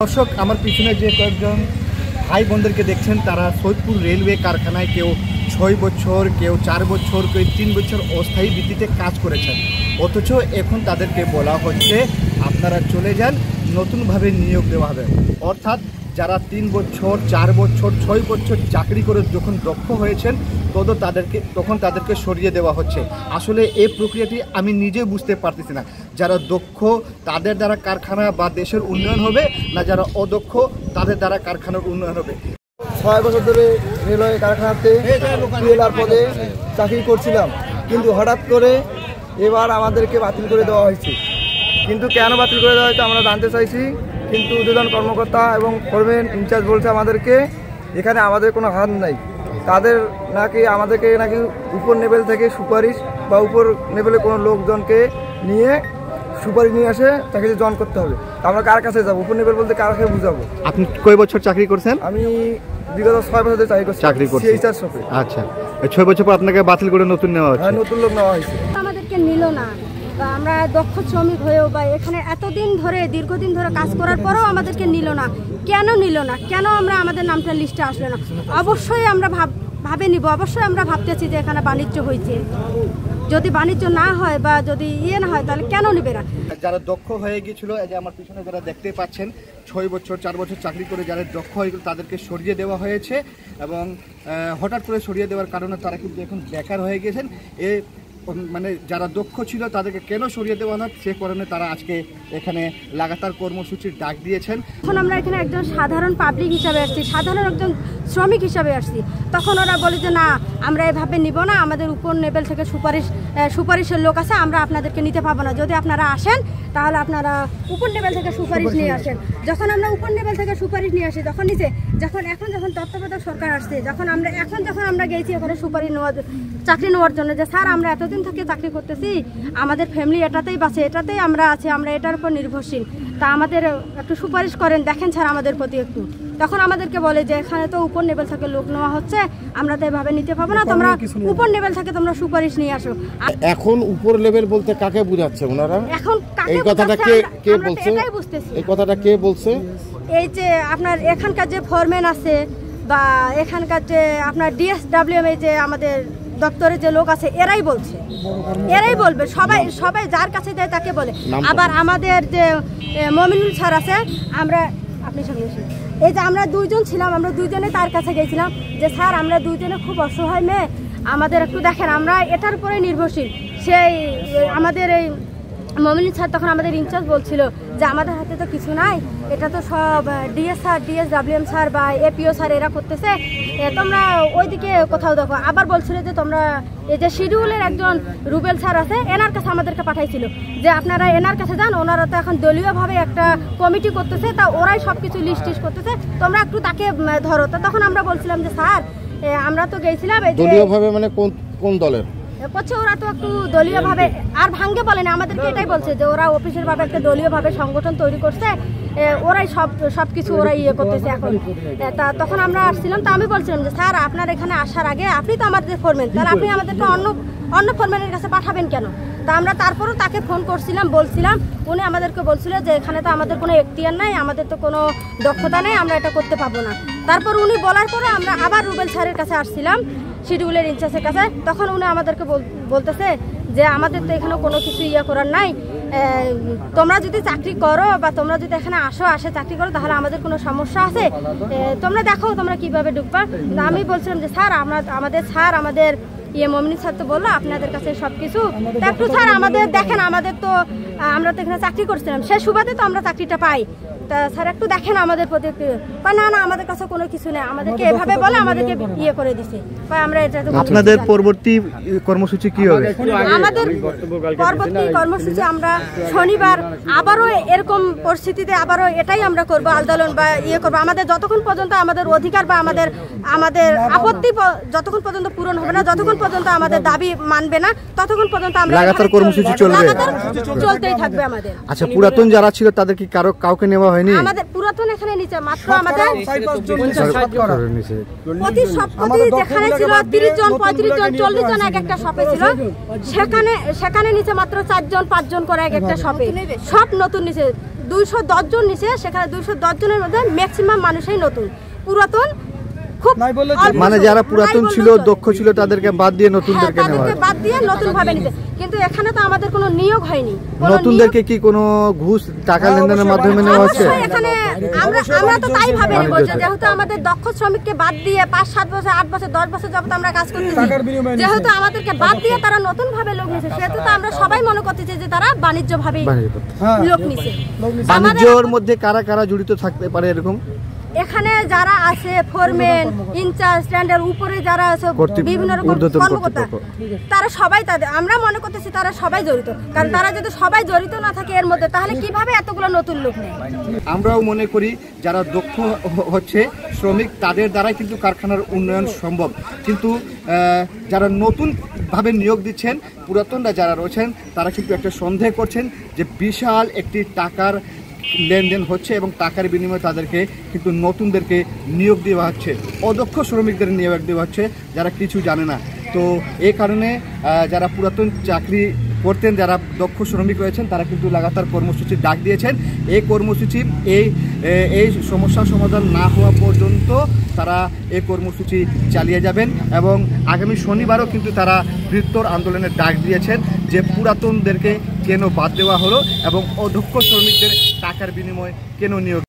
দর্শক আমার পিছনে যে কয়েকজন ভাই বোনদেরকে দেখছেন তারা সৈয়দপুর রেলওয়ে কারখানায় কেউ 6 বছর, কেউ 4 বছর, কেউ 3 বছর অস্থায়ী ভিত্তিতে কাজ করেছেন। অথচ এখন তাদেরকে বলা হচ্ছে আপনারা চলে যান, নতুনভাবে নিয়োগ দেওয়া হবে। অর্থাৎ যারা 3 বছর, 4 বছর, 6 বছর চাকরি করে যখন দক্ষ হয়েছেন তখন তাদেরকে সরিয়ে দেওয়া হচ্ছে। আসলে এই প্রক্রিয়াটি আমি নিজে বুঝতে পারতেছি না। যারা দক্ষ তাদের দ্বারা কারখানা বা দেশের উন্নয়ন হবে, না যারা অদক্ষ তাদের দ্বারা কারখানার উন্নয়ন হবে। 6 বছর ধরে রেলওয়ে কারখানাতে পিএলআর পদে চাকরি করছিলাম, কিন্তু হঠাৎ করে এবার আমাদেরকে বাতিল করে দেওয়া হয়েছে। কিন্তু কেন বাতিল করে দেওয়া হয়েছে আমরা জানতে চাইছি। কিন্তু দুজন কর্মকর্তা এবং ফোরম্যান ইনচার্জ বলছে আমাদেরকে এখানে আমাদের কোনো হাত নাই। তাদের আমাদেরকে নাকি উপর লেভেল থেকে সুপারিশ বা উপর লেভেলে কোনো লোকজনকে নিয়ে সুপারিশ নিয়ে আসে চাকরিতে জয়েন করতে হবে। আমরা কার কাছে যাবো? উপর লেভেল বলতে কার কাছে বুঝাবো? আপনি কয় বছর চাকরি করছেন? আমি বিগত 6 বছর ধরে চাকরি করছি। আচ্ছা, 6 বছর পর আপনাকে বাতিল করে নতুন নেওয়া হচ্ছে? হ্যাঁ, নতুন লোক নেওয়া হয়েছে। আমাদেরকে নিল না, বা আমরা দক্ষ শ্রমিক হয়েও বা এখানে এতদিন ধরে দীর্ঘদিন ধরে কাজ করার পরেও আমাদেরকে নিল না। কেন নিল না? কেন আমাদের নামটা লিস্টে আসলো না? অবশ্যই আমরা ভাবে নিব, অবশ্যই আমরা ভাবতেছি যে এখানে বাণিজ্য হয়েছে। যদি বাণিজ্য না হয় বা যদি না হয় তাহলে কেন নিবে না? যারা দক্ষ হয়ে গিয়েছিল, এই যে আমার পিছনে যারা দেখতে পাচ্ছেন 6 বছর 4 বছর চাকরি করে যারা দক্ষ হয়ে গেল তাদেরকে সরিয়ে দেওয়া হয়েছে। এবং হঠাৎ করে সরিয়ে দেওয়ার কারণে তারা কিন্তু এখন বেকার হয়ে গেছেন। মানে যারা দক্ষ ছিল তাদেরকে কেন সরিয়ে দেওয়া না সে কারণে তারা আজকে এখানে লাগাতার কর্মসূচির ডাক দিয়েছেন। এখন আমরা এখানে একজন সাধারণ পাবলিক হিসাবে আসছি, সাধারণ একজন শ্রমিক হিসাবে আসছি। তখন ওরা বলে যে না, আমরা এভাবে নিব না, আমাদের উপর লেভেল থেকে সুপারিশের লোক আছে, আমরা আপনাদেরকে নিতে পারবো না। যদি আপনারা আসেন তাহলে আপনারা উপর লেভেল থেকে সুপারিশ নিয়ে আসেন। যখন আমরা উপর লেভেল থেকে সুপারিশ নিয়ে আসি, যখন যখন তত্ত্বাবধায়ক সরকার আসছে, যখন আমরা গেছি ওখানে সুপারিশ চাকরি নেওয়ার জন্য, যে স্যার আমরা এতদিন থেকে চাকরি করতেছি, আমাদের ফ্যামিলি এটাতেই বাঁচে, এটাতেই আমরা আছি, আমরা এটার উপর নির্ভরশীল, তা আমাদের একটু সুপারিশ করেন, দেখেন স্যার আমাদের প্রতি একটু। তখন আমাদেরকে বলে যে এখানে তো উপর লেভেল থেকে লোক নেওয়া হচ্ছে, আমরা তো এভাবে নিতে পারবো না, তোমরা উপর লেভেল থেকে তোমরা সুপারিশ নিয়ে আসো। এখন উপর লেভেল বলতে কাকে বোঝাচ্ছে ওনারা? এখন এই কথাটা কে বলছে? এই কথাটা কে বলছে? এই যে আপনার এখানকার যে ফোরম্যান আছে বা এখানকার যে আপনার DSWM যে আমাদের দপ্তরের যে লোক আছে, এরাই বলবে, সবাই যার কাছে দেয় তাকে বলে। আবার আমাদের যে মমিনুল স্যার আছে, এই যে আমরা 2 জন ছিলাম, আমরা 2 জনে তার কাছে গেছিলাম যে স্যার আমরা 2 জনে খুব অসহায় মেয়ে, আমাদের একটু দেখেন, আমরা এটার উপরে নির্ভরশীল। সেই আমাদের এই মমিনুল স্যার তখন আমাদের ইনচার্জ বলছিল যে আমাদের হাতে তো কিছু নাই, এটা তো সব DSWM স্যার বা APO স্যার এরা করতেছে, তোমরা ওইদিকে কোথাও দেখো। আবার বলছিল যে তোমরা এই যে শিডিউলের একজন রুবেল স্যার আছে, এনার কাছে আমাদেরকে পাঠাইছিল যে আপনারা এনার কাছে যান, ওনারা তো এখন দলীয়ভাবে একটা কমিটি করতেছে, তা ওরাই সব কিছু লিস্ট করতেছে, তোমরা একটু তাকে ধরো। তো তখন আমরা বলছিলাম যে স্যার আমরা তো গেছিলাম দলীয়ভাবে, মানে কোন দলের করছে, ওরা তো একটু দলীয়ভাবে আর ভাঙ্গে বলে না, আমাদেরকে এটাই বলছে যে ওরা অফিসের ভাবে একটা দলীয়ভাবে সংগঠন তৈরি করছে, ওরাই সবকিছু ওরাই করতেছে এখন। তা তখন আমরা আসছিলাম, তা আমি বলছিলাম যে স্যার আপনার এখানে আসার আগে আপনি তো আমাদের ফোরম্যান, তাহলে আপনি আমাদেরকে অন্য ফোরম্যানের কাছে পাঠাবেন কেন? তা আমরা তারপরও তাকে ফোন করছিলাম, বলছিলাম, উনি আমাদেরকে বলছিল যে এখানে তো আমাদের কোনো এখতিয়ার নাই, আমাদের তো কোনো দক্ষতা নেই, আমরা এটা করতে পারবো না। তারপর উনি বলার পরে আমরা আবার রুবেল স্যারের কাছে আসছিলাম, শিডিউলের ইনচার্জের কাছে। তখন উনি আমাদেরকে বলতেছে যে আমাদের তো এখানে কোনো কিছু করার নাই, তোমরা যদি চাকরি করো বা তোমরা যদি এখানে আসে চাকরি করো তাহলে আমাদের কোনো সমস্যা আছে, তোমরা দেখো তোমরা কিভাবে ঢুকবা। আমি বলছিলাম যে স্যার আমাদের মমিনুল স্যার তো বললো আপনাদের কাছে সবকিছু, একটু স্যার আমাদের দেখেন, আমাদের তো আমরা তো এখানে চাকরি করছিলাম, সে সুবাদে তো আমরা চাকরিটা পাই, তা স্যার একটু দেখেন আমাদের প্রতি। না আমাদের কাছে কোনো কিছু নেই, আমাদেরকে এভাবে বলে আমাদেরকে করে দিছে। আমরা এটা আপনাদের পরবর্তী কর্মসূচি কি হবে? আমাদের পরবর্তী কর্মসূচি আমরা শনিবার আবারও এরকম পরিস্থিতিতে আবারও এটাই আমরা করব, আন্দোলন বা করবো। আমাদের যতক্ষণ পর্যন্ত আমাদের অধিকার বা আমাদের আপত্তি যতক্ষণ পর্যন্ত পূরণ হবে না, যতক্ষণ পর্যন্ত আমাদের দাবি মানবে না, ততক্ষণ পর্যন্ত আমরা লাগাতার কর্মসূচি চলতেই থাকবে আমাদের। আচ্ছা, পুরাতন যারা ছিল তাদের কি কাউকে নেওয়া হয়নি? আমাদের পুরাতন এখানে নিচে মাত্র আমাদের প্রতি সপ্তাহে আমাদের যেখানে ছিল 30 জন 35 জন 40 জন এক একটা শপে ছিল, সেখানে নিচে মাত্র 4 জন 5 জন করে এক একটা শপে, সব নতুন নিচে 210 জন নিচে। সেখানে 210 জনের মধ্যে ম্যাক্সিমাম মানুষই নতুন, পুরাতন খুব অল্প মানে সংখ্যক। যারা পুরাতন নাই ছিল, বললেও চলে। দক্ষ ছিল, তাদেরকে বাদ দিয়ে নতুনদেরকে নেওয়া তাদেরকে হয়। বাদ দিয়ে নতুন ভাবে নিতে, কিন্তু এখানে তো আমাদের কোনো নিয়োগ হয়নি। কোনো নতুনদেরকে কি কোনো ঘুষ টাকা লেনদেনের মাধ্যমে নেওয়া হচ্ছে? অবশ্যই এখানে আমরা তো তাই ভাবে নেব যে যেহেতু আমাদের দক্ষ শ্রমিককে বাদ দিয়ে 5-7 বছর 8 বছর 10 বছর যাবত আমরা কাজ করতেছি, যেহেতু আমাদেরকে বাদ দিয়ে তারা নতুন ভাবে লোক নিছে, সেহেতু তো আমরা সবাই মনে করতেছি যে তারা বাণিজ্য ভাবে লোক নিছে। বাণিজ্যর মধ্যে কারা কারা জড়িত থাকতে পারে এরকম? এখানে যারা আছে ফোরম্যান, ইনচার্জ, স্ট্যান্ডের উপরে যারা আছে বিভিন্ন রকম ঊর্ধ্বতন কর্মকর্তা, তারা সবাই আমরা মনে করতেছি তারা সবাই জড়িত। কারণ তারা যদি সবাই জড়িত না থাকে এর মধ্যে, তাহলে কিভাবে এতগুলো নতুন লোক নেয়? আমরাও মনে করি যারা দক্ষ হচ্ছে শ্রমিক, তাদের দ্বারাই কিন্তু কারখানার উন্নয়ন সম্ভব। কিন্তু যারা নতুনভাবে নিয়োগ দিচ্ছেন, পুরাতনরা যারা রয়েছেন, তারা কিন্তু একটা সন্দেহ করছেন যে বিশাল একটি টাকার লেনদেন হচ্ছে এবং টাকার বিনিময়ে তাদেরকে কিন্তু নতুনদেরকে নিয়োগ দেওয়া হচ্ছে, অদক্ষ শ্রমিকদের নিয়োগ দেওয়া হচ্ছে যারা কিছু জানে না। তো এই কারণে যারা পুরাতন চাকরি করতেন, যারা দক্ষ শ্রমিক রয়েছেন, তারা কিন্তু লাগাতার কর্মসূচির ডাক দিয়েছেন। এই কর্মসূচি এই সমস্যার সমাধান না হওয়া পর্যন্ত তারা এই কর্মসূচি চালিয়ে যাবেন এবং আগামী শনিবারও কিন্তু তারা বৃহত্তর আন্দোলনের ডাক দিয়েছেন যে পুরাতনদেরকে কেন বাদ দেওয়া হলো এবং অদক্ষ শ্রমিকদের টাকার বিনিময়ে কেন নিয়োগ